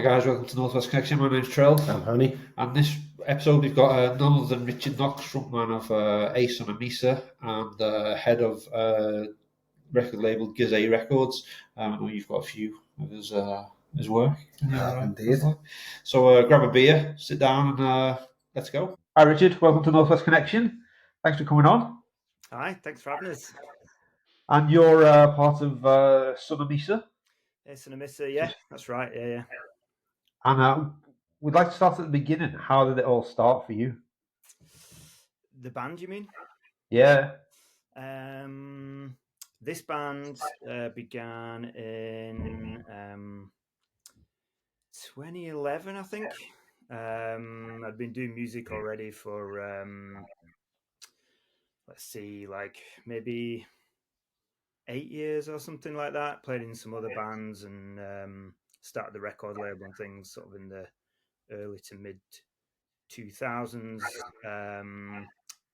Hi guys, welcome to Northwest Connection. My name's Trell. I'm Honey. And this episode we've got none other than Richard Knox, frontman of A-Sun Amissa and head of record label Gizeh Records. I know you've got a few of his work. Indeed. So grab a beer, sit down and let's go. Hi Richard, welcome to Northwest Connection. Thanks for coming on. Hi, thanks for having us. And you're part of A-Sun Amissa? A-Sun Amissa, yeah, that's right, yeah. And we'd like to start at the beginning. How did it all start for you? The band, you mean? Yeah. This band began in 2011, I think. I'd been doing music already for, let's see, like maybe 8 years or something like that. Played in some other bands and started the record label and things sort of in the early to mid 2000s.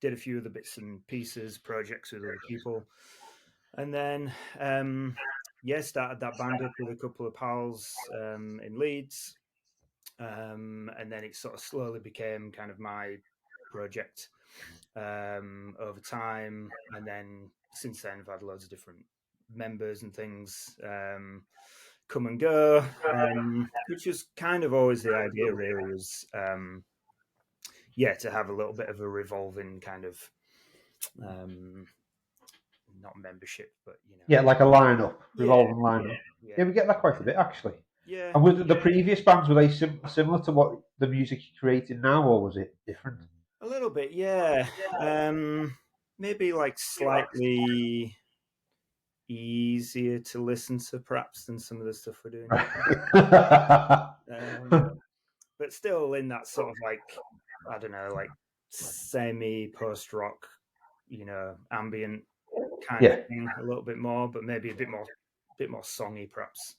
Did a few other bits and pieces, projects with other people. And then, started that band up with a couple of pals in Leeds. And then it sort of slowly became kind of my project over time. And then since then, I've had loads of different members and things come and go, which was kind of always the idea, really, was to have a little bit of a revolving kind of not membership, but like a lineup, revolving lineup. Yeah, we get that quite a bit actually. Yeah. And with the previous bands, were they similar to what the music you're creating now, or was it different? A little bit, yeah. Maybe like slightly easier to listen to, perhaps, than some of the stuff we're doing. But still in that sort of like, I don't know, like semi post rock, ambient kind of thing, a little bit more, but maybe a bit more songy, perhaps.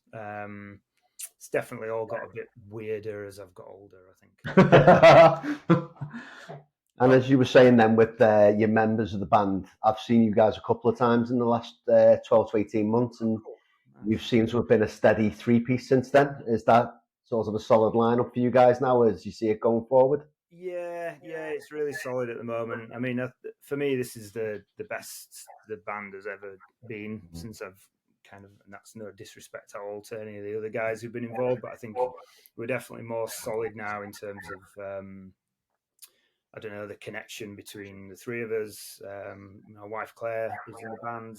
It's definitely all got a bit weirder as I've got older, I think. And as you were saying then with your members of the band, I've seen you guys a couple of times in the last 12 to 18 months, and you've seemed to have been a steady three-piece since then. Is that sort of a solid lineup for you guys now as you see it going forward? Yeah, it's really solid at the moment. I mean, for me, this is the best the band has ever been since I've kind of, and that's no disrespect at all to any of the other guys who've been involved, but I think we're definitely more solid now in terms of, I don't know, the connection between the three of us. My wife Claire is in the band,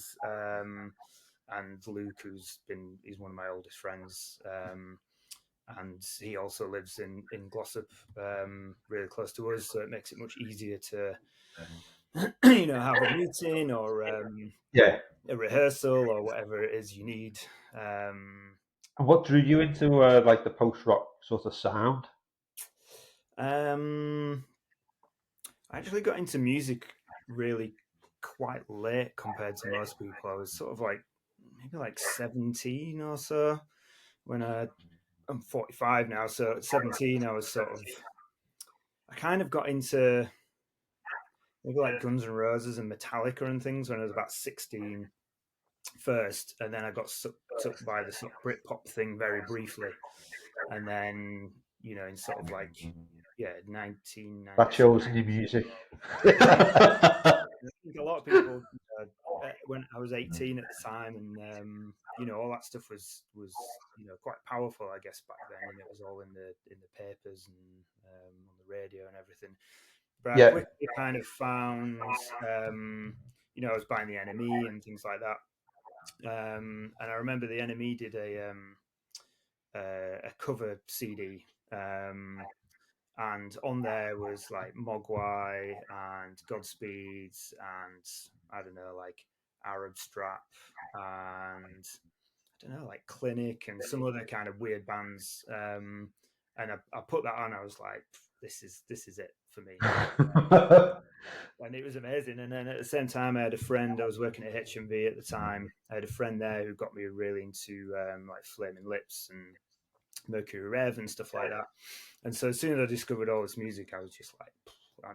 and Luke, he's one of my oldest friends. And he also lives in Glossop, really close to us, so it makes it much easier to, have a meeting or a rehearsal or whatever it is you need. And what drew you into like the post rock sort of sound? I actually got into music really quite late compared to most people. I was sort of like maybe like 17 or so when I'm 45 now, so at 17 I kind of got into maybe like Guns N' Roses and Metallica and things when I was about 16 first, and then I got sucked by the sort of Britpop thing very briefly, and then in sort of like 1990. That shows in your music. I think a lot of people, when I was 18 at the time, and all that stuff was quite powerful, I guess, back then, and it was all in the papers and on the radio and everything. But I quickly kind of found, I was buying the NME and things like that, and I remember the NME did a cover CD. And on there was like Mogwai and Godspeed and I don't know, like Arab Strap and I don't know, like Clinic and some other kind of weird bands. And I put that on. I was like, this is it for me. And it was amazing. And then at the same time, I had a friend. I was working at HMV at the time. I had a friend there who got me really into like Flaming Lips and Mercury Rev and stuff like that. And so as soon as I discovered all this music, I was just like,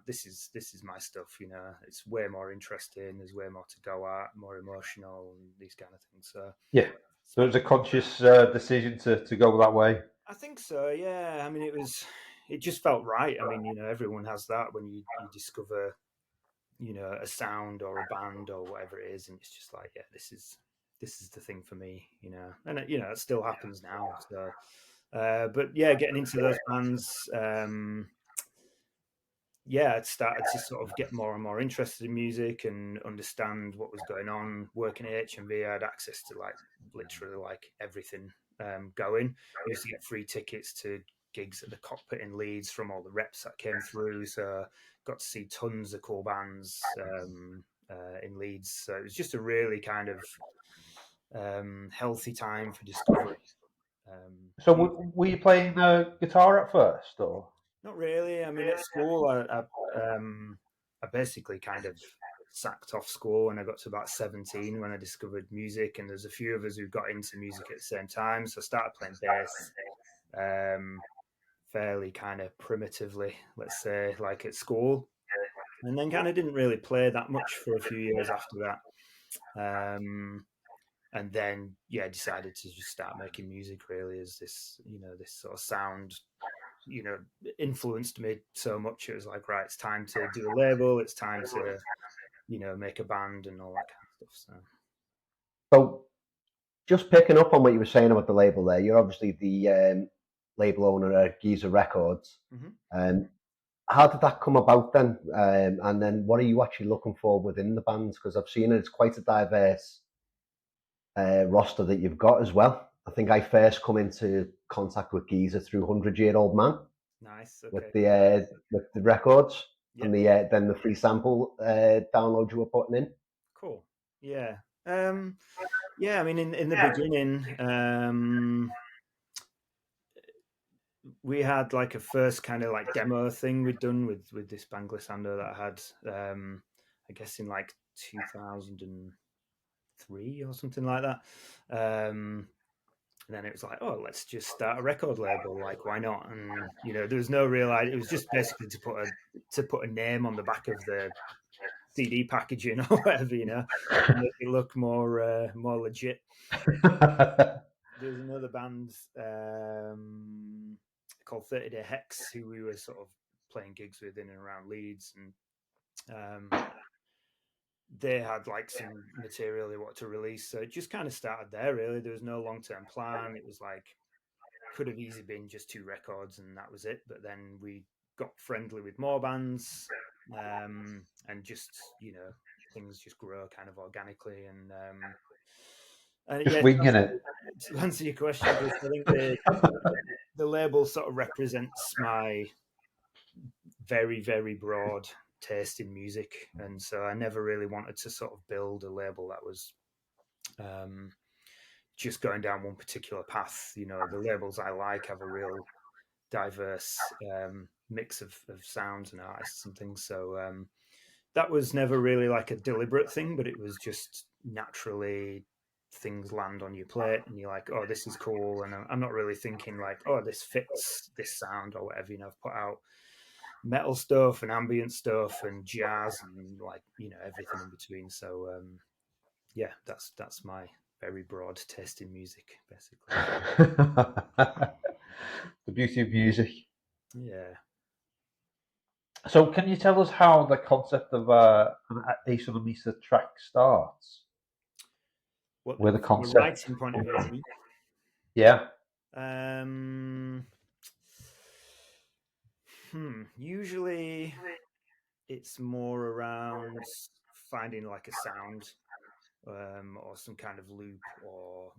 this is my stuff, it's way more interesting, there's way more to go at, more emotional and these kind of things. So it was a conscious decision to go that way. I think so. Yeah. I mean, it just felt right. I mean, everyone has that when you discover, a sound or a band or whatever it is, and it's just like, yeah, this is the thing for me, and it still happens now. So, but yeah, getting into those bands, yeah, it started to sort of get more and more interested in music and understand what was going on. Working at HMV, I had access to like literally like everything going. I used to get free tickets to gigs at the Cockpit in Leeds from all the reps that came through. So got to see tons of cool bands in Leeds. So it was just a really kind of healthy time for discovery. So were you playing guitar at first, or? Not really. I mean, at school, I basically kind of sacked off school when I got to about 17 when I discovered music. And there's a few of us who got into music at the same time. So I started playing bass fairly kind of primitively, let's say, like at school. And then kind of didn't really play that much for a few years after that. And then, yeah, decided to just start making music really as this, this sort of sound influenced me so much. It was like, right, it's time to do a label, it's time to make a band and all that kind of stuff. So just picking up on what you were saying about the label there, you're obviously the label owner at Gizeh Records. How did that come about then? And then what are you actually looking for within the bands? Because I've seen it's quite a diverse roster that you've got as well. I think I first come into contact with Gizeh through 100-Year-Old Man. Nice. With Okay. the records Yeah. and then the free sample download you were putting in. Cool. Yeah. Yeah. I mean, in the beginning, we had like a first kind of like demo thing we'd done with this band Glissando that I had, I guess in like 2003 or something like that. And then it was like, oh, let's just start a record label. Like, why not? And there was no real idea. It was just basically to put a name on the back of the CD packaging or whatever, to make it look more legit. There's another band called 30 Day Hex who we were sort of playing gigs with in and around Leeds, and they had like some material they wanted to release. So it just kind of started there, really. There was no long-term plan. It was like, could have easily been just 2 records and that was it. But then we got friendly with more bands, and just, things just grow kind of organically. And Just yeah, winging it. to answer your question, Chris, I think the label sort of represents my very, very broad taste in music. And so I never really wanted to sort of build a label that was just going down one particular path. The labels I like have a real diverse mix of sounds and artists and things. So that was never really like a deliberate thing, but it was just naturally things land on your plate and you're like, oh, this is cool. And I'm not really thinking like, oh, this fits this sound or whatever. I've put out metal stuff and ambient stuff and jazz and like, everything in between. So yeah, that's my very broad taste in music, basically. The beauty of music. Yeah. So, can you tell us how the concept of an A-Sun Amissa track starts? What, With a from a concept? writing point of view? Yeah. Usually it's more around finding like a sound, or some kind of loop, or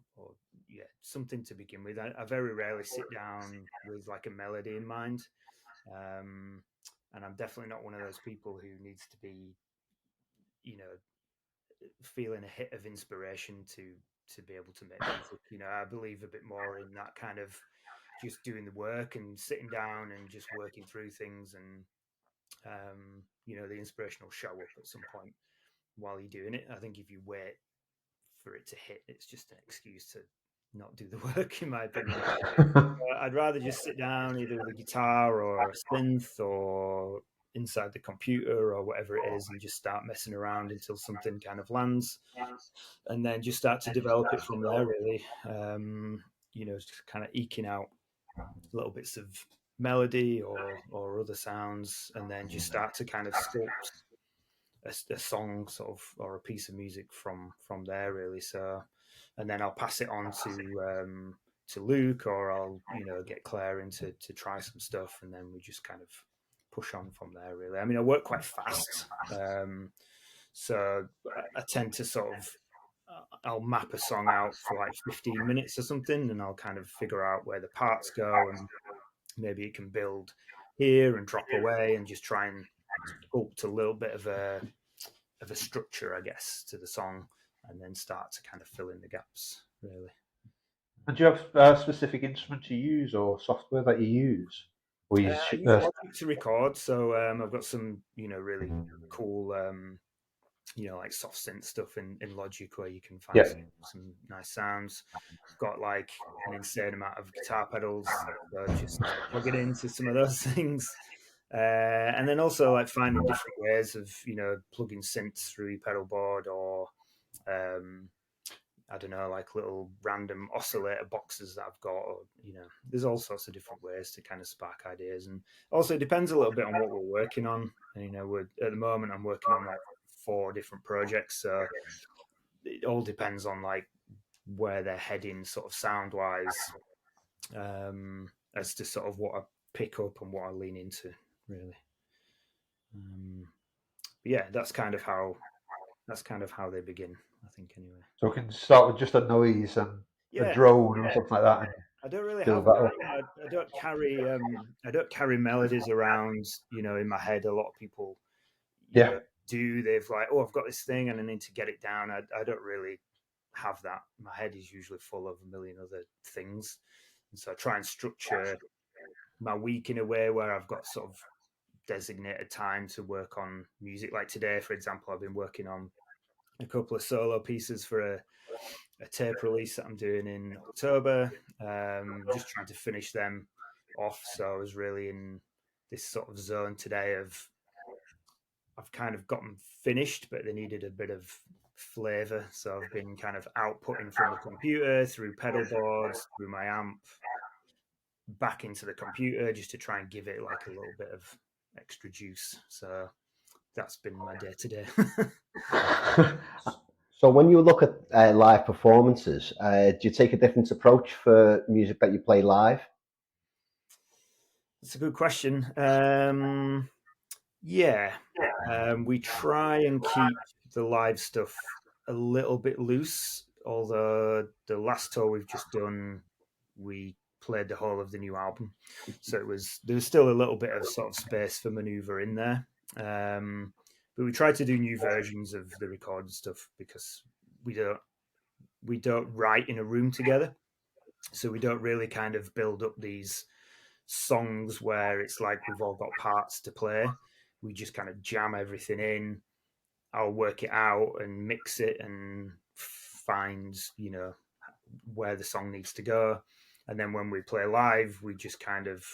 yeah, something to begin with. I very rarely sit down with like a melody in mind, and I'm definitely not one of those people who needs to be, feeling a hit of inspiration to be able to make music. I believe a bit more in that kind of just doing the work and sitting down and just working through things, and the inspiration will show up at some point while you're doing it. I think if you wait for it to hit, it's just an excuse to not do the work, in my opinion. I'd rather just sit down either with a guitar or a synth or inside the computer or whatever it is and just start messing around until something kind of lands, and then just start to develop it from there, really. Just kind of eking out little bits of melody or other sounds, and then just start to kind of sculpt a song sort of, or a piece of music from there really. So, and then I'll pass it on to Luke, or I'll get Claire in to try some stuff, and then we just kind of push on from there really. I mean, I work quite fast, so I tend to sort of I'll map a song out for like 15 minutes or something, and I'll kind of figure out where the parts go, and maybe it can build here and drop away, and just try and sculpt a little bit of a structure, I guess, to the song, and then start to kind of fill in the gaps, really. And do you have a specific instrument you use or software that you use? Or I use Logic to record, so I've got some, really cool, like soft synth stuff in Logic where you can find some nice sounds. I've got like an insane amount of guitar pedals, so just plug it into some of those things. And then also like finding different ways of, plugging synths through your pedal board, or I don't know, like little random oscillator boxes that I've got, or, there's all sorts of different ways to kind of spark ideas. And also it depends a little bit on what we're working on. And, at the moment I'm working on like 4 different projects. So it all depends on like where they're heading sort of sound wise, as to sort of what I pick up and what I lean into really. But yeah, that's kind of how they begin, I think, anyway. So we can start with just a noise and a drone or something like that. I don't really have that. I don't carry melodies around, in my head. A lot of people, do. They've like, oh, I've got this thing and I need to get it down. I don't really have that. My head is usually full of a million other things, and so I try and structure my week in a way where I've got sort of designated time to work on music. Like today, for example, I've been working on a couple of solo pieces for a tape release that I'm doing in October. Just trying to finish them off. So I was really in this sort of zone today of I've kind of gotten finished, but they needed a bit of flavor. So I've been kind of outputting from the computer through pedal boards, through my amp, back into the computer, just to try and give it like a little bit of extra juice. So that's been my day today. So when you look at live performances, do you take a different approach for music that you play live? That's a good question. We try and keep the live stuff a little bit loose, although the last tour we've just done, we played the whole of the new album. So there was still a little bit of sort of space for maneuver in there. But we try to do new versions of the recorded stuff because we don't write in a room together. So we don't really kind of build up these songs where it's like we've all got parts to play. We just kind of jam everything in. I'll work it out and mix it and find, where the song needs to go. And then when we play live, we just kind of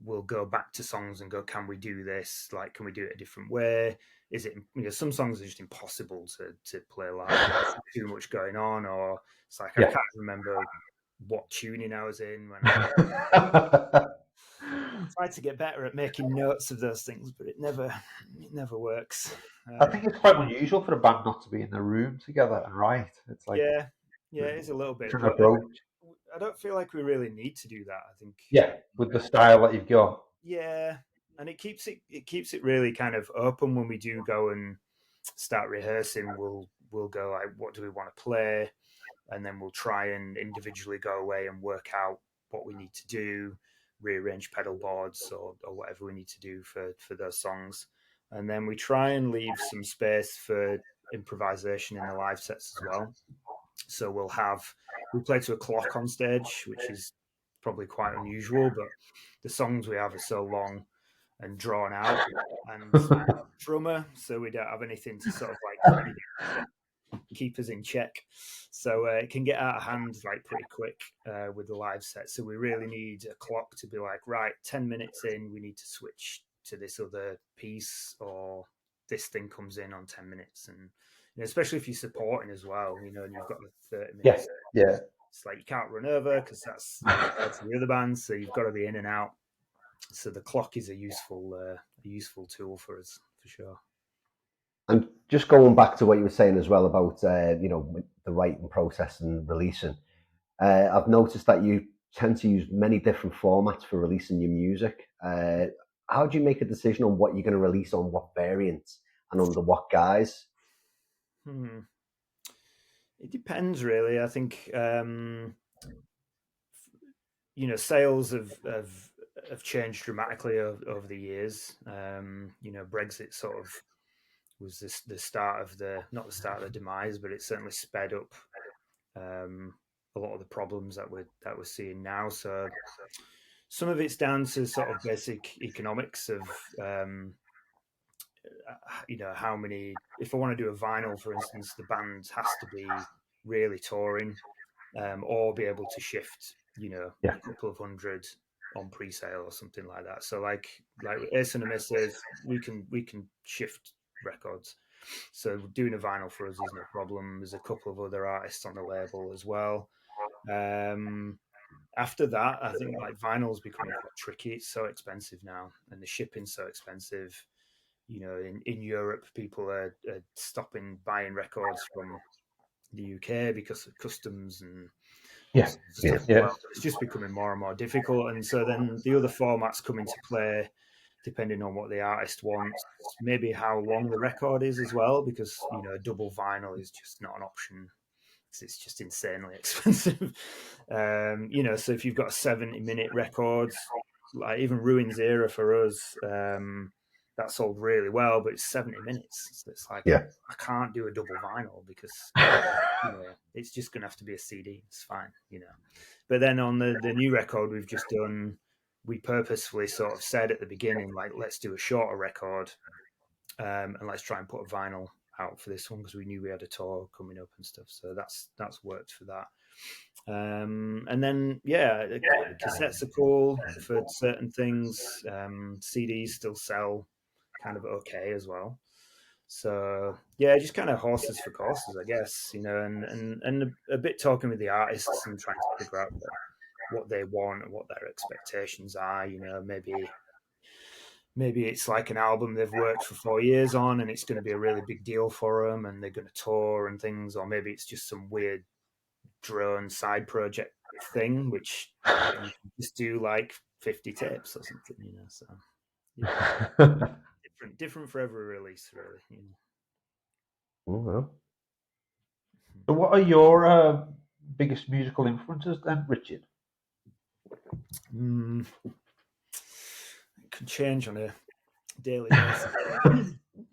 we'll go back to songs and go, can we do this? Like, can we do it a different way? Is it, some songs are just impossible to play live. There's too much going on, or it's like, I can't remember what tuning I was in when I tried to get better at making notes of those things, but it never works. I think it's quite unusual for a band not to be in a room together and write. It's like it is a little bit. Different approach. I don't feel like we really need to do that. I think with the style that you've got. Yeah, and it keeps it really kind of open. When we do go and start rehearsing, we'll go like, what do we want to play, and then we'll try and individually go away and work out what we need to do, rearrange pedal boards or whatever we need to do for those songs, and then we try and leave some space for improvisation in the live sets as well. So we play to a clock on stage, which is probably quite unusual, but the songs we have are so long and drawn out, and drummer, so we don't have anything to sort of like keep us in check. So it can get out of hand like pretty quick with the live set. So we really need a clock to be like, right, 10 minutes in, we need to switch to this other piece, or this thing comes in on 10 minutes. And especially if you're supporting as well, and you've got the 30 minutes. Yeah. it's like you can't run over because that's the other bands, so you've got to be in and out. So the clock is a useful tool for us for sure. And just going back to what you were saying as well about the writing process and releasing, I've noticed that you tend to use many different formats for releasing your music. How do you make a decision on what you're going to release on what variants and under what guise? It depends, really. I think sales have changed dramatically over the years. Brexit sort of was the start of not the start of the demise, but it certainly sped up a lot of the problems that we're seeing now. So some of it's down to sort of basic economics of how many. If I want to do a vinyl, for instance, the band has to be really touring, or be able to shift Yeah. a couple of hundred on pre-sale or something like that. So like A-Sun Amissa, we can shift records. So doing a vinyl for us is no problem. There's a couple of other artists on the label as well. After that, I think like vinyl's becoming quite tricky. It's so expensive now, and the shipping's so expensive. In Europe, people are stopping buying records from the UK because of customs and Yeah. it's just becoming more and more difficult. And so then the other formats come into play depending on what the artist wants, maybe how long the record is as well, because a double vinyl is just not an option. It's just insanely expensive. So if you've got a 70-minute record, like even Ruins Era for us, that sold really well, but it's 70 minutes. So it's like, Yeah. I can't do a double vinyl because it's just going to have to be a CD. It's fine, But then on the new record we've just done, we purposefully sort of said at the beginning, like, let's do a shorter record, and let's try and put a vinyl out for this one because we knew we had a tour coming up and stuff. So that's worked for that. And then cassettes are cool for certain things. CDs still sell kind of okay as well. So yeah, just kind of horses for courses, I guess, and a bit talking with the artists and trying to figure out what they want and what their expectations are. Maybe it's like an album they've worked for 4 years on and it's going to be a really big deal for them and they're going to tour and things, or maybe it's just some weird drone side project thing which you can just do like 50 tapes or something, so different for every release, really. Well. So what are your biggest musical influences then, Richard? It could change on a daily basis.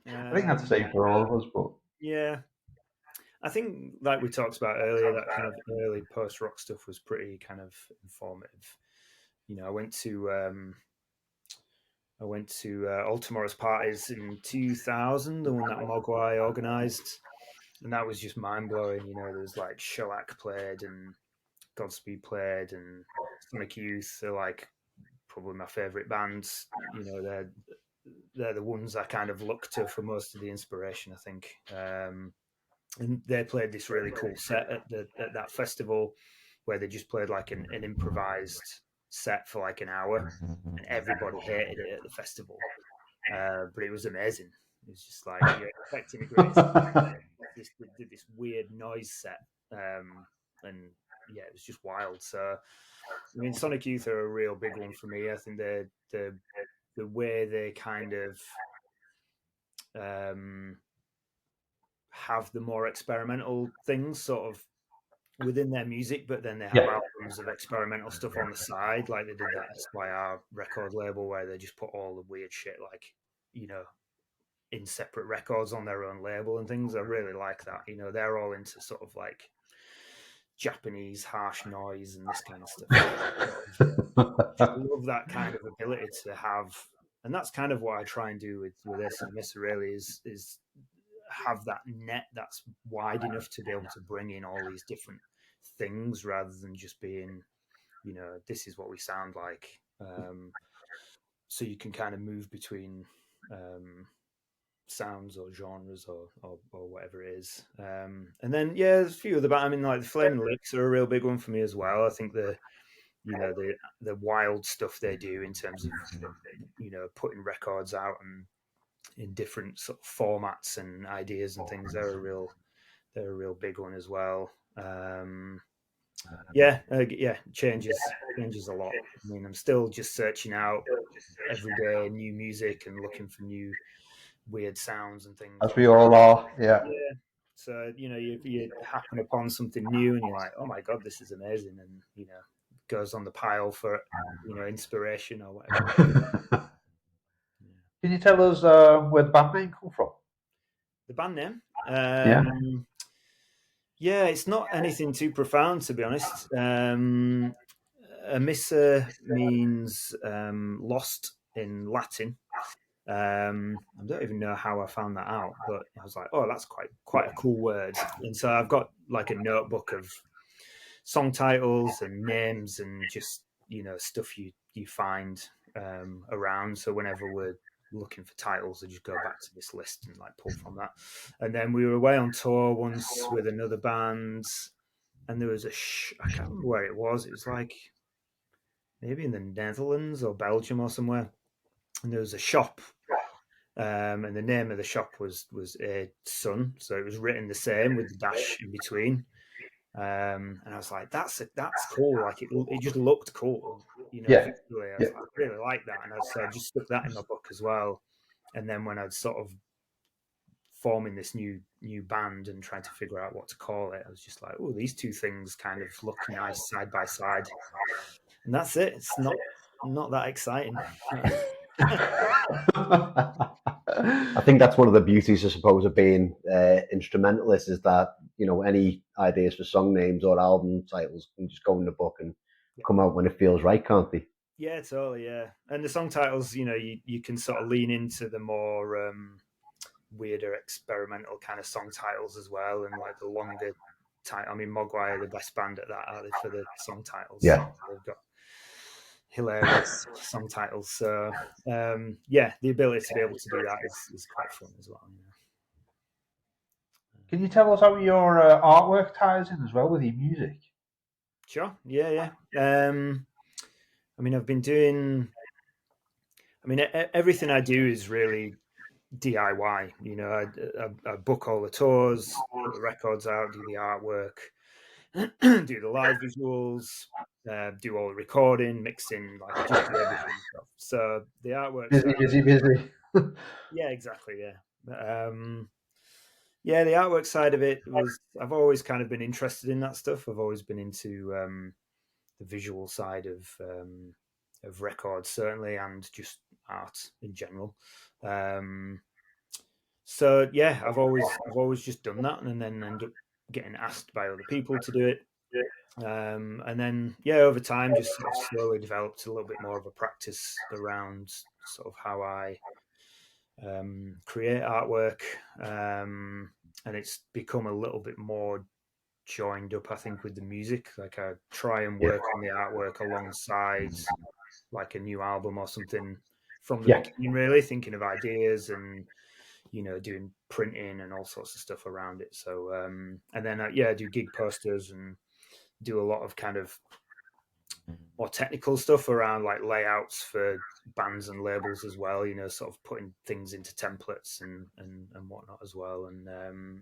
I think that's the same for all of us, but yeah, I think like we talked about earlier, that kind of early post-rock stuff was pretty kind of informative. I went to All Tomorrow's Parties in 2000, the one that Mogwai organised, and that was just mind-blowing. There was like Shellac played and Godspeed played and Sonic Youth. They're like probably my favourite bands. They're the ones I kind of look to for most of the inspiration, I think. And they played this really cool set at that festival where they just played like an improvised set for like an hour, and everybody hated it at the festival. But it was amazing. It was just like you're expecting a great did this weird noise set, and yeah, it was just wild. So I mean, Sonic Youth are a real big one for me. I think the way they kind of have the more experimental things sort of within their music, but then they have albums of experimental stuff on the side, like they did that SYR record label where they just put all the weird shit like in separate records on their own label and things. I really like that. They're all into sort of like Japanese harsh noise and this kind of stuff. I love that kind of ability to have, and that's kind of what I try and do with A-Sun Amissa really is have that net that's wide enough to be able to bring in all these different things rather than just being, this is what we sound like. So you can kind of move between sounds or genres or whatever it is. And then there's a few other bands. I mean, like the Flaming Lips are a real big one for me as well. I think the wild stuff they do in terms of putting records out and in different sort of formats and ideas and things. They're a real big one as well. Changes a lot. I mean, I'm still just searching out every day new music and looking for new weird sounds and things. As we all are, yeah. So you happen upon something new and you're like, oh my god, this is amazing, and goes on the pile for inspiration or whatever. Can you tell us where the band name come from? The band name? Yeah, it's not anything too profound, to be honest. Amissa means lost in Latin. I don't even know how I found that out, but I was like, oh, that's quite a cool word. And so I've got like a notebook of song titles and names and just stuff you find around. So whenever we're looking for titles, I just go back to this list and like pull from that. And then we were away on tour once with another band, and there was I can't remember where it was. It was like maybe in the Netherlands or Belgium or somewhere, and there was a shop. And the name of the shop was A-Sun, so it was written the same with the dash in between. And I was like, that's cool. Like it just looked cool, visually. I was like, I really like that, and so I just stuck that in my book as well. And then when I'd sort of forming this new band and trying to figure out what to call it, I was just like, oh, these two things kind of look nice side by side, and that's it. It's not that exciting. I think that's one of the beauties, I suppose, of being instrumentalist, is that any ideas for song names or album titles can just go in the book and come out when it feels right, can't they? Yeah, totally. Yeah, and the song titles, you can sort of lean into the more weirder experimental kind of song titles as well, and like the longer title. I mean, Mogwai are the best band at that, are they, for the song titles? Yeah, they've got hilarious song titles. So the ability to be able to do that is quite fun as well. Can you tell us how your artwork ties in as well with your music? Sure. Yeah. I mean, I've been doing. I mean, everything I do is really DIY. I book all the tours, put the records out, do the artwork, do the live visuals, do all the recording, mixing, like just do everything. So the artwork. Busy. Yeah, exactly. Yeah. The artwork side of it was. I've always kind of been interested in that stuff. I've always been into the visual side of records, certainly, and just art in general. So yeah, I've always just done that, and then end up getting asked by other people to do it. And then over time, just sort of slowly developed a little bit more of a practice around sort of how I create artwork, and it's become a little bit more joined up, I think, with the music. Like I try and work on the artwork alongside like a new album or something from the beginning, really thinking of ideas and doing printing and all sorts of stuff around it. So and then I do gig posters and do a lot of kind of more technical stuff around like layouts for bands and labels as well, sort of putting things into templates and whatnot as well. And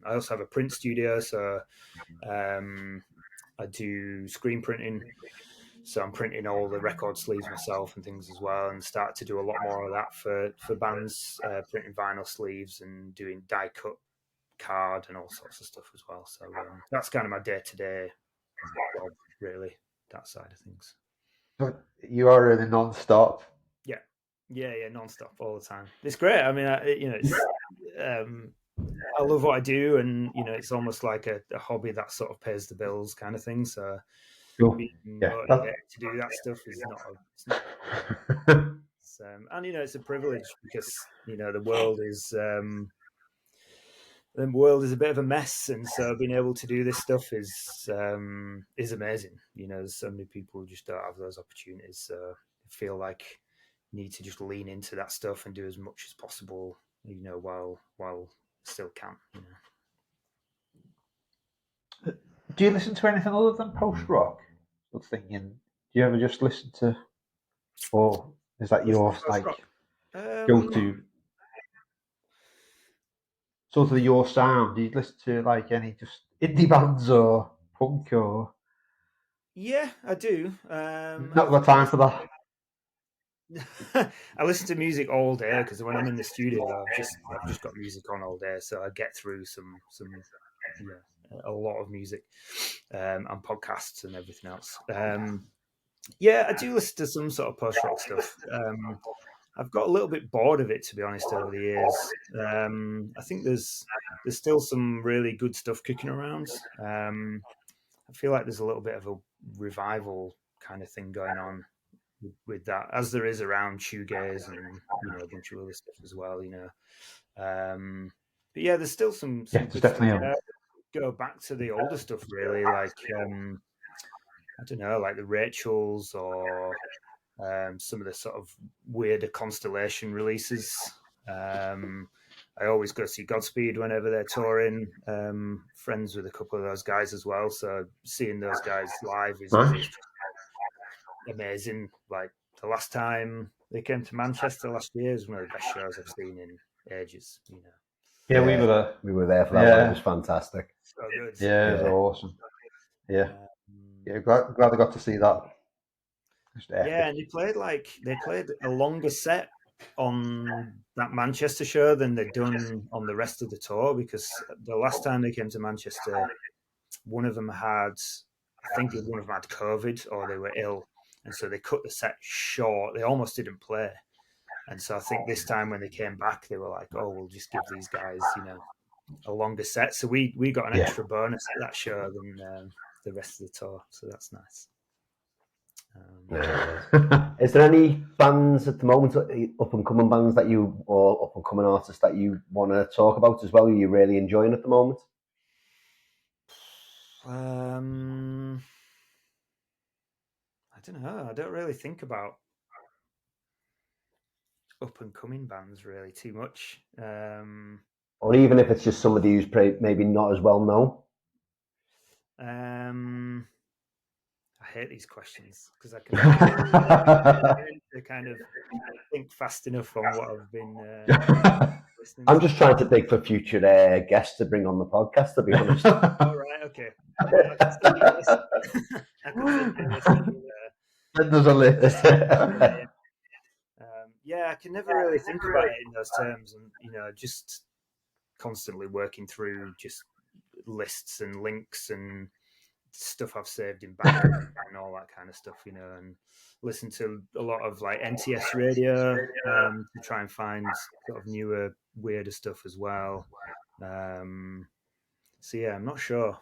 I also have a print studio, so I do screen printing, so I'm printing all the record sleeves myself and things as well, and start to do a lot more of that for bands, printing vinyl sleeves and doing die cut card and all sorts of stuff as well. So that's kind of my day-to-day job, really, that side of things. You are really non-stop. Yeah, non-stop all the time. It's great. I mean, I love what I do, and it's almost like a hobby that sort of pays the bills, kind of thing. So being motivated to do that stuff is not. And it's a privilege because the world is a bit of a mess, and so being able to do this stuff is amazing. There's so many people who just don't have those opportunities. So I feel like you need to just lean into that stuff and do as much as possible while still can. Do you listen to anything other than post rock? I was thinking, do you ever just listen to, or is that your like go to sort of your sound? Do you listen to like any just indie bands or punk or? Yeah, I do. Not got time for that. I listen to music all day because when I'm in the studio, I've just got music on all day, so I get through some a lot of music and podcasts and everything else. Yeah, I do listen to some sort of post rock stuff. I've got a little bit bored of it, to be honest, over the years. I think there's still some really good stuff kicking around. I feel like there's a little bit of a revival kind of thing going on with that, as there is around shoegaze and a bunch of other stuff as well. But yeah, there's still some there's good definitely stuff. Go back to the older stuff, really, like I don't know, like the Rachels or some of the sort of weirder Constellation releases. I always go see Godspeed whenever they're touring. Friends with a couple of those guys as well, so seeing those guys live is just amazing. Like the last time they came to Manchester last year is one of the best shows I've seen in ages. Yeah, we were there. We were there for that one. It was fantastic. So good. Yeah, it was awesome. Yeah, glad I got to see that. Yeah, and they played a longer set on that Manchester show than they'd done on the rest of the tour, because the last time they came to Manchester, one of them had COVID or they were ill, and so they cut the set short. They almost didn't play, and so I think this time when they came back, they were like, "Oh, we'll just give these guys, a longer set." So we got an extra bonus at that show than the rest of the tour. So that's nice. Is there any bands at the moment, up and coming bands or up and coming artists that you want to talk about as well? Are you really enjoying at the moment? I don't know. I don't really think about up and coming bands really too much. Or even if it's just somebody who's maybe not as well known. I hate these questions because I can to kind of think fast enough on what I've been listening I'm to. just trying to think for future guests to bring on the podcast, to be honest. All right, okay. Well, I can send you a list. I can send you a list. There's a list. Yeah, I can never really think about it in those terms, and just constantly working through just lists and links and stuff I've saved in backup and all that kind of stuff, and listen to a lot of like NTS radio to try and find sort of newer, weirder stuff as well. So yeah, I'm not sure.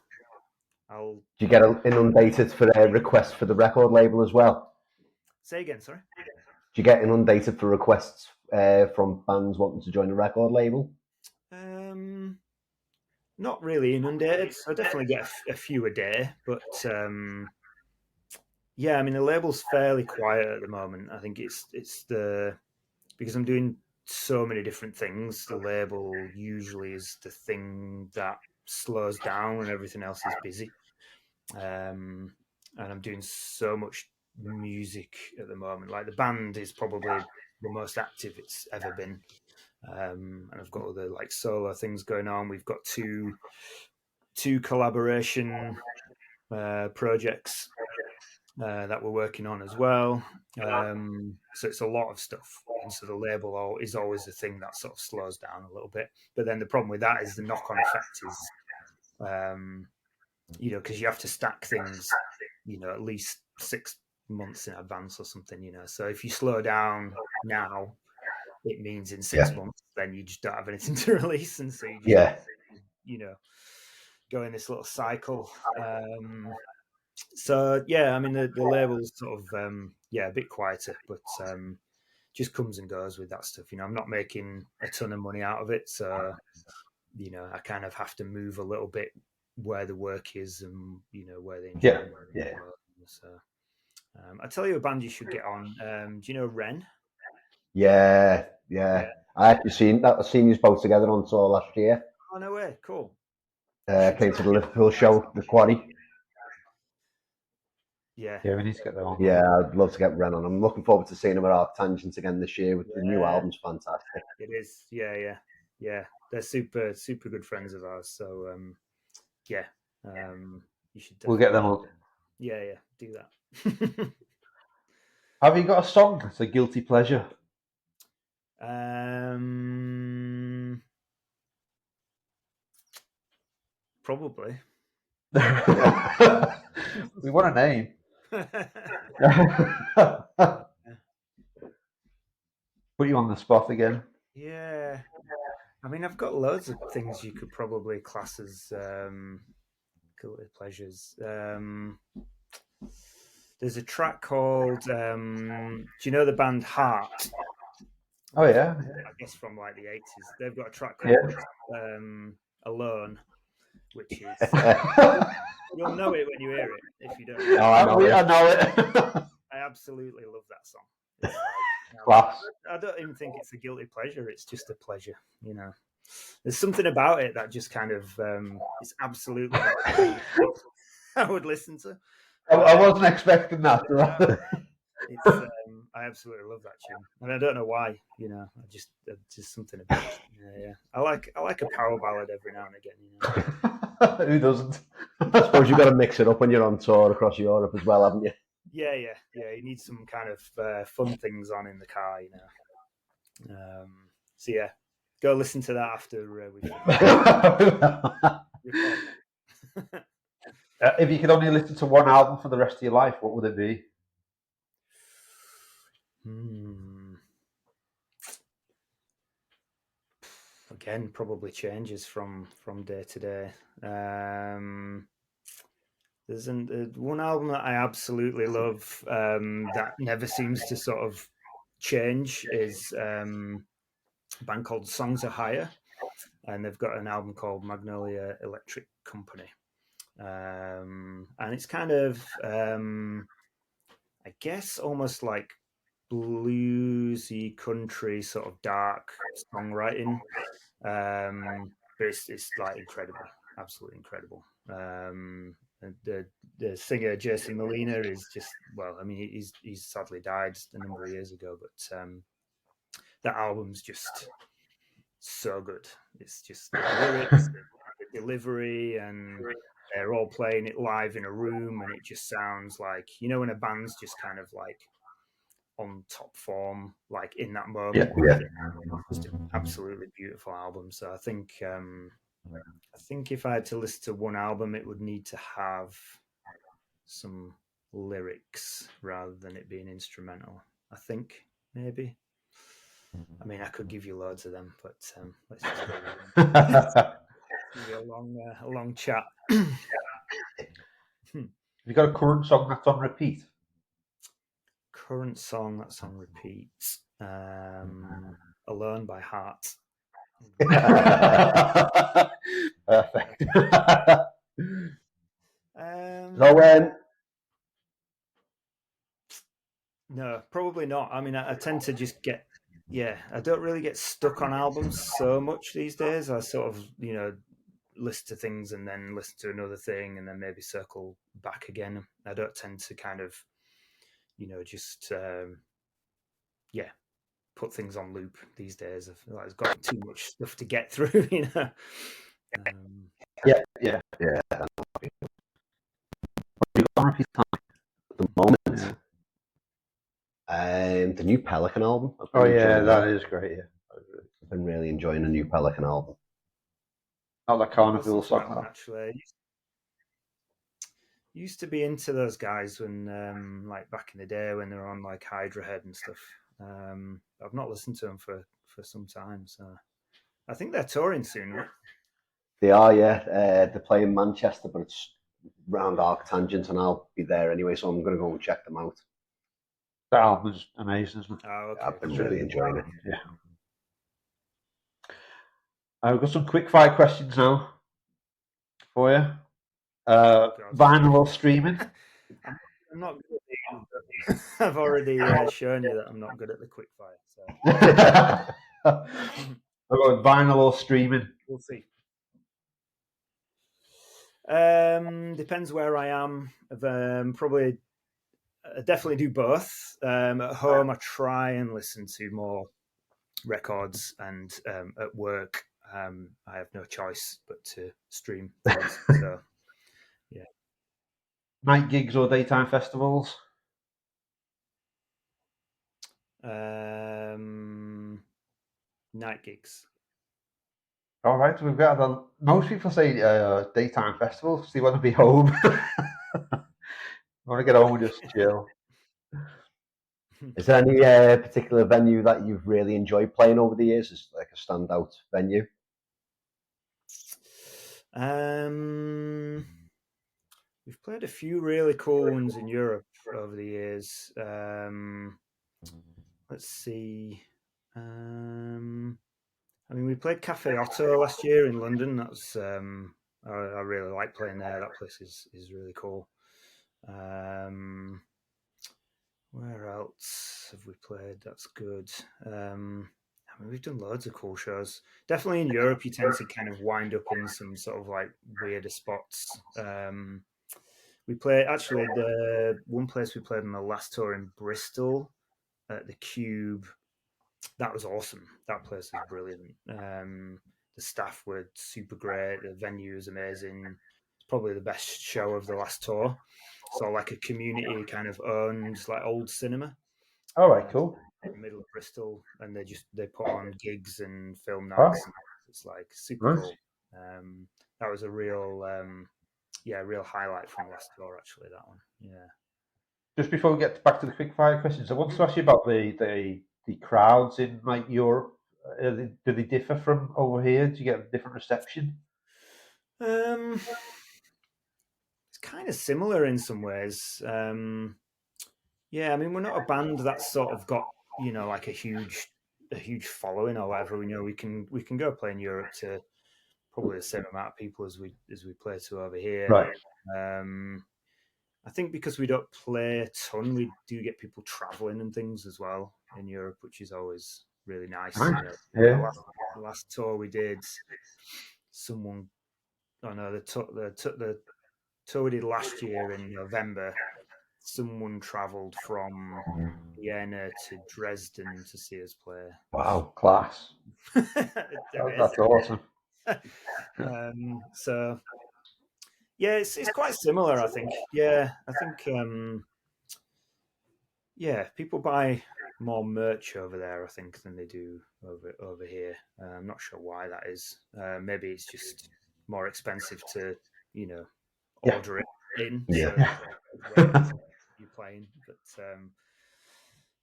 Do you get inundated for requests for the record label as well? Say again, sorry. Do you get inundated for requests from bands wanting to join a record label? Not really inundated. I definitely get a few a day, but yeah, I mean the label's fairly quiet at the moment. I think it's because I'm doing so many different things. The label usually is the thing that slows down when everything else is busy. And I'm doing so much music at the moment. Like the band is probably the most active it's ever been. And I've got other like solo things going on. We've got two collaboration projects that we're working on as well. So it's a lot of stuff, and so the label is always the thing that sort of slows down a little bit. But then the problem with that is the knock-on effect is, because you have to stack things, at least 6 months in advance or something. So if you slow down now, it means in 6 months, then you just don't have anything to release, and so you just, go in this little cycle. So yeah, I mean the label's sort of a bit quieter, but just comes and goes with that stuff. I'm not making a ton of money out of it, so I kind of have to move a little bit where the work is and where the enjoyment is. So I tell you a band you should get on. Do you know Ren? Yeah. I actually I've seen you both together on tour last year. Oh, no way. Cool. Came to the Liverpool show, the Quarry. Yeah, we need to get them on. Yeah, I'd love to get Ren on. I'm looking forward to seeing him at Arctangent again this year with the new Yeah. album's fantastic. It is. Yeah. They're super good friends of ours. So you should. We'll get them on. Yeah, do that. Have you got a song that's a guilty pleasure? Probably. We want a name. Put you on the spot again. Yeah. I mean, I've got loads of things you could probably class as guilty pleasures. There's a track called do you know the band Heart? Oh yeah. I guess from like the 80s. They've got a track called Alone, which is you'll know it when you hear it if you don't know Oh, I know it. I absolutely love that song. Class. I don't even think it's a guilty pleasure, it's just a pleasure, you know. There's something about it that just kind of is absolutely I would listen to. I wasn't expecting that. It's I absolutely love that tune, and I don't know why. You know, just something about it. Yeah. I like a power ballad every now and again. You know, who doesn't? I suppose you've got to mix it up when you're on tour across Europe as well, haven't you? Yeah. You need some kind of fun things on in the car. You know, so yeah, go listen to that after we. If you could only listen to one album for the rest of your life, what would it be? Again, probably changes from day to day. There's one album that I absolutely love that never seems to sort of change is a band called Songs of Higher, and they've got an album called Magnolia Electric Company. And it's kind of I guess almost like bluesy country sort of dark songwriting, but it's like incredible, absolutely incredible. The singer Jason Molina is just, well, I mean, he's sadly died a number of years ago, but that album's just so good. It's just the lyrics, the delivery, and they're all playing it live in a room, and it just sounds like, you know, when a band's just kind of like on top form, like in that moment. Yeah. It's just an absolutely beautiful album. So I think if I had to listen to one album, it would need to have some lyrics rather than it being instrumental. I think maybe. I mean, I could give you loads of them, but let's just go give you a long chat. Have you got a current song that's on repeat? Current song that's on repeat. Alone by Heart. Perfect. No, probably not. I mean, I tend to just get, I don't really get stuck on albums so much these days. I sort of, you know, listen to things and then listen to another thing and then maybe circle back again. I don't tend to kind of, you know, just, put things on loop these days. I feel like I've got too much stuff to get through, you know. Yeah. On repeat time at the moment. The new Pelican album. Oh yeah, that is great. Yeah, I've been really enjoying the new Pelican album. Not that Carnival song, actually. Used to be into those guys when, like back in the day when they were on like Hydra Head and stuff. I've not listened to them for some time, so I think they're touring soon, right? They are, yeah. They're playing Manchester, but it's round Arctangent, and I'll be there anyway, so I'm going to go and check them out. That album's amazing, isn't it? Oh, okay. I've been really enjoying it. Yeah. I've got some quick fire questions now for you. Vinyl or streaming? I'm not good at I've already shown you that I'm not good at the quickfire. So I've got vinyl or streaming. we'll see. Depends where I am. Probably, I definitely do both. At home, I try and listen to more records, and at work, I have no choice but to stream things. So, yeah. Night gigs or daytime festivals? Night gigs. All right, we've got most people say daytime festivals because they want to be home. Want to get home and just chill. Is there any particular venue that you've really enjoyed playing over the years? Is like a standout venue? We've played a few really cool ones in Europe over the years. Let's see. I mean, we played Cafe Otto last year in London. That's I really like playing there. That place is really cool. Where else have we played? That's good. I mean, we've done loads of cool shows. Definitely in Europe, you tend to kind of wind up in some sort of like weirder spots. We played, actually, the one place we played on the last tour in Bristol at the Cube. That was awesome. That place was brilliant. The staff were super great. The venue was amazing. It's probably the best show of the last tour. So like a community kind of owned like old cinema. All right, cool. In the middle of Bristol, and they put on gigs and film nights. And it's like super cool. That was a real real highlight from last tour, actually. That one, yeah. Just before we get back to the quick fire questions, I want to ask you about the crowds in like Europe. Do they differ from over here? Do you get a different reception? It's kind of similar in some ways. Yeah, I mean, we're not a band that's sort of got, you know, like a huge following or whatever. We know we can go play in Europe to probably the same amount of people as we play to over here. Right. I think because we don't play a ton, we do get people traveling and things as well in Europe, which is always really nice. Nice. You know, the last tour we did, the tour we did last year in November, someone travelled from Vienna to Dresden to see us play. Wow, class. That's awesome. So yeah, it's quite similar, I think. Yeah, I think people buy more merch over there, I think, than they do over here. I'm not sure why that is. Maybe it's just more expensive to, you know, order it in. Yeah. So you're playing, but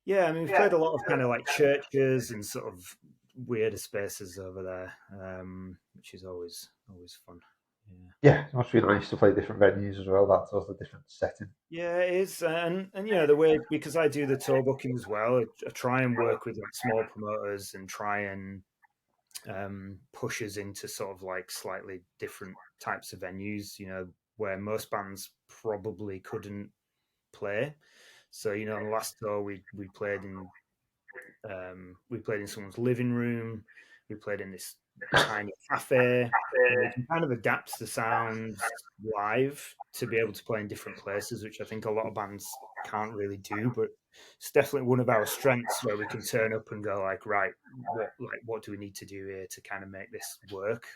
yeah, I mean, we've played a lot of kind of like churches and sort of weirder spaces over there, which is always fun. Yeah, it must be nice to play different venues as well. That's also a different setting. Yeah, it is, and you know the way, because I do the tour booking as well. I try and work with like small promoters and try and push us into sort of like slightly different types of venues. You know, where most bands probably couldn't play. So you know, on the last tour we played in someone's living room. We played in this tiny cafe. And we can kind of adapt the sounds live to be able to play in different places, which I think a lot of bands can't really do. But it's definitely one of our strengths where we can turn up and go like, right, what do we need to do here to kind of make this work?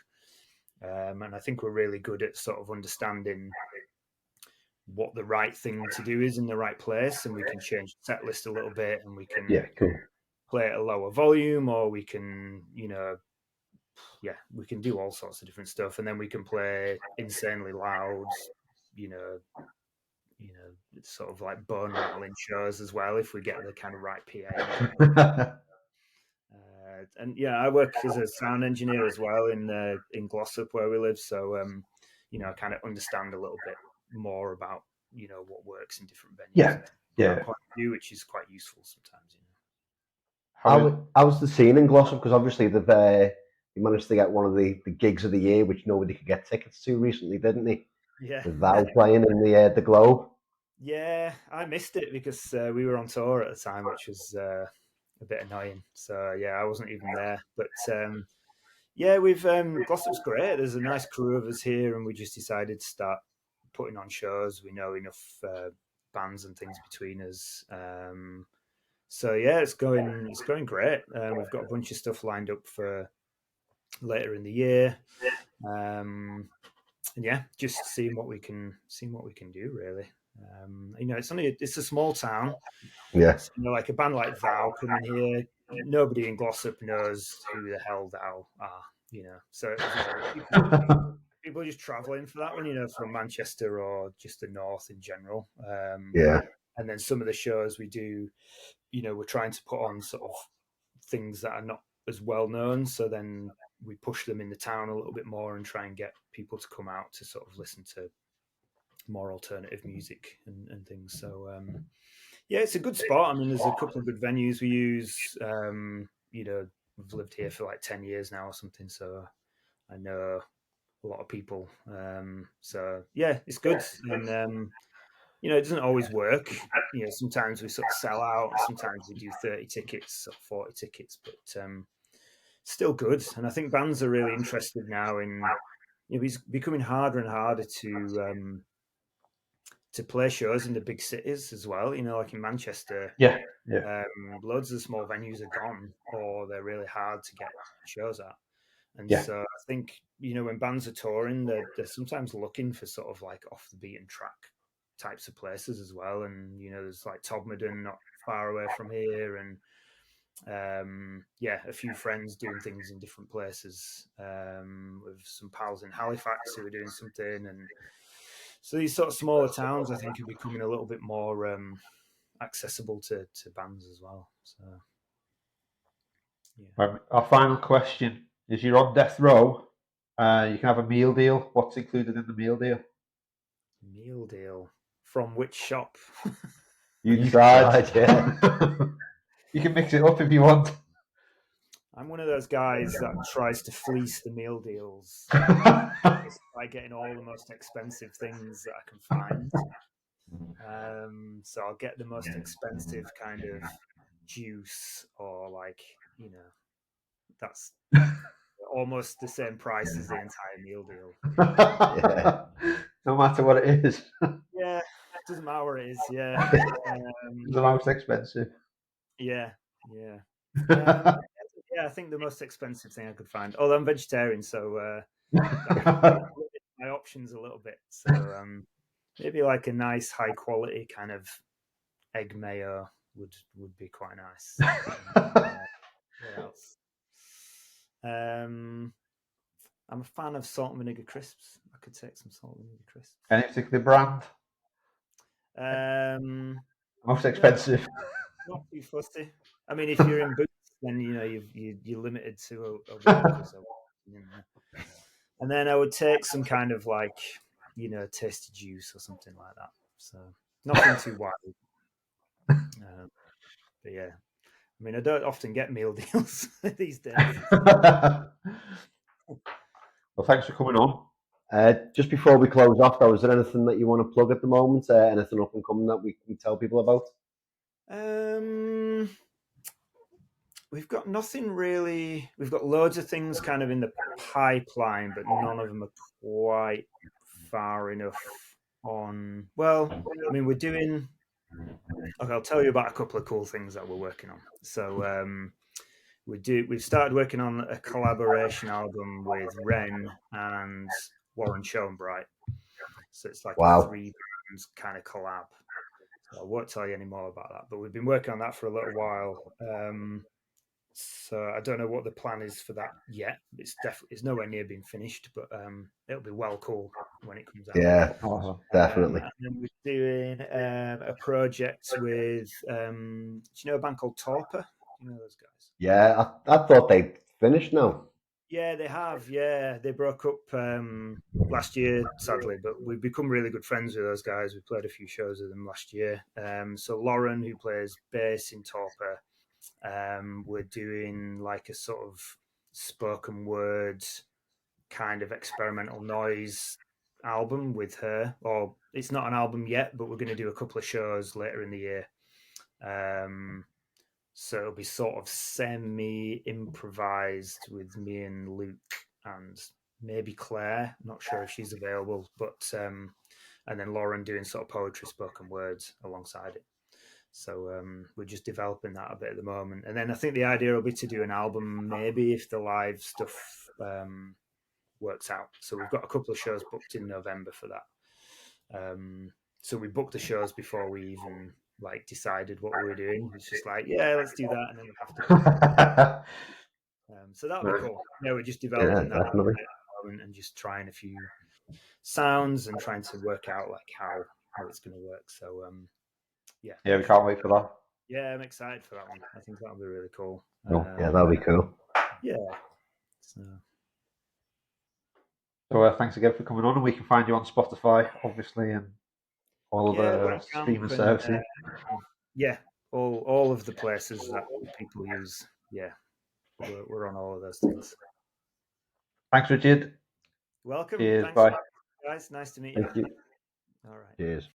And I think we're really good at sort of understanding what the right thing to do is in the right place, and we can change the set list a little bit, and we can play at a lower volume, or we can, you know, we can do all sorts of different stuff, and then we can play insanely loud, you know, sort of like bone rattling shows as well if we get the kind of right PA. And yeah, I work as a sound engineer as well in Glossop where we live, so you know, I kind of understand a little bit more about, you know, what works in different venues. Quite new, which is quite useful sometimes. You know, how was the scene in Glossop? Because obviously you managed to get one of the gigs of the year, which nobody could get tickets to recently, didn't they? Yeah. With Val playing in the Globe. Yeah, I missed it because we were on tour at the time, which was a bit annoying. So yeah, I wasn't even there. But yeah, we've Glossop's great. There's a nice crew of us here, and we just decided to start putting on shows. We know enough bands and things between us. So yeah, it's going great. We've got a bunch of stuff lined up for later in the year. And yeah, just seeing what we can do really. It's a small town. Yeah. So, like a band like Thou coming here, nobody in Glossop knows who the hell Thou are. So people are just traveling for that one, from Manchester or just the north in general. Yeah. And then some of the shows we do, we're trying to put on sort of things that are not as well known. So then we push them in the town a little bit more and try and get people to come out to sort of listen to more alternative music and things. So yeah, it's a good spot. I mean, there's a couple of good venues we use. We've lived here for like 10 years now or something, so I know a lot of people. So yeah, it's good. And it doesn't always work. Sometimes we sort of sell out, sometimes we do 30 tickets or 40 tickets, but still good. And I think bands are really interested now in, it's becoming harder and harder to play shows in the big cities as well. Like in Manchester, Yeah. loads of small venues are gone, or they're really hard to get shows at. And Yeah. so I think, when bands are touring, they're sometimes looking for sort of like off the beaten track types of places as well. And, there's like Todmorden not far away from here, and a few friends doing things in different places, with some pals in Halifax who are doing something. And so these sort of smaller towns, I think, are becoming a little bit more accessible to bands as well. So, yeah. Our final question is: you're on death row. You can have a meal deal. What's included in the meal deal? Meal deal from which shop? You decide. Yeah. You can mix it up if you want. I'm one of those guys that tries to fleece the meal deals by getting all the most expensive things that I can find. So I'll get the most expensive kind of juice, or that's almost the same price as the entire meal deal. Yeah. No matter what it is. Yeah, doesn't matter what it is. Yeah, The most expensive. yeah. Yeah, I think the most expensive thing I could find. Although I'm vegetarian, so my options a little bit. So maybe like a nice high quality kind of egg mayo would be quite nice. What else? I'm a fan of salt and vinegar crisps. I could take some salt and vinegar crisps. Any particular brand? Most expensive. Not too fussy. I mean, if you're in Boots, then you're limited to a local. So, and then I would take some kind of like tasty juice or something like that. So nothing too wild. But yeah, I mean, I don't often get meal deals these days. Well, thanks for coming on. Just before we close off, though, is there anything that you want to plug at the moment? Anything up and coming that we can tell people about? We've got nothing really. We've got loads of things kind of in the pipeline, but none of them are quite far enough on. Well, I mean, we're doing. Okay, I'll tell you about a couple of cool things that we're working on. So we've started working on a collaboration album with Ren and Warren Schoenbright. So it's like a 3 bands kind of collab. So I won't tell you any more about that, but we've been working on that for a little while. So I don't know what the plan is for that yet. It's nowhere near being finished, but it'll be well cool when it comes out. Yeah, definitely. And then we're doing a project with, do you know a band called Torpor? Do you know those guys? Yeah, I thought they finished now. Yeah, they have. Yeah, they broke up last year, sadly, but we've become really good friends with those guys. We played a few shows with them last year. So Lauren, who plays bass in Torpor, we're doing like a sort of spoken word kind of experimental noise album with her, or it's not an album yet, but we're going to do a couple of shows later in the year. So it'll be sort of semi-improvised with me and Luke and maybe Claire. Not sure if she's available, but and then Lauren doing sort of poetry, spoken words alongside it. So we're just developing that a bit at the moment. And then I think the idea will be to do an album, maybe if the live stuff works out. So we've got a couple of shows booked in November for that. So we booked the shows before we even like decided what we were doing. It's just like, yeah, let's do that, and then we have to. So that'll be cool. Yeah, we're just developing that definitely. and just trying a few sounds and trying to work out like how it's going to work. So yeah, we can't wait for that. Yeah, I'm excited for that one. I think that'll be really cool. Yeah, that'll be cool. Yeah. So thanks again for coming on, and we can find you on Spotify, obviously, and all of the streaming services. All of the places that people use. Yeah, we're on all of those things. Thanks, Richard. Welcome. Cheers. Thanks, Bye. guys. Nice to meet you. Thank you. All right. Cheers.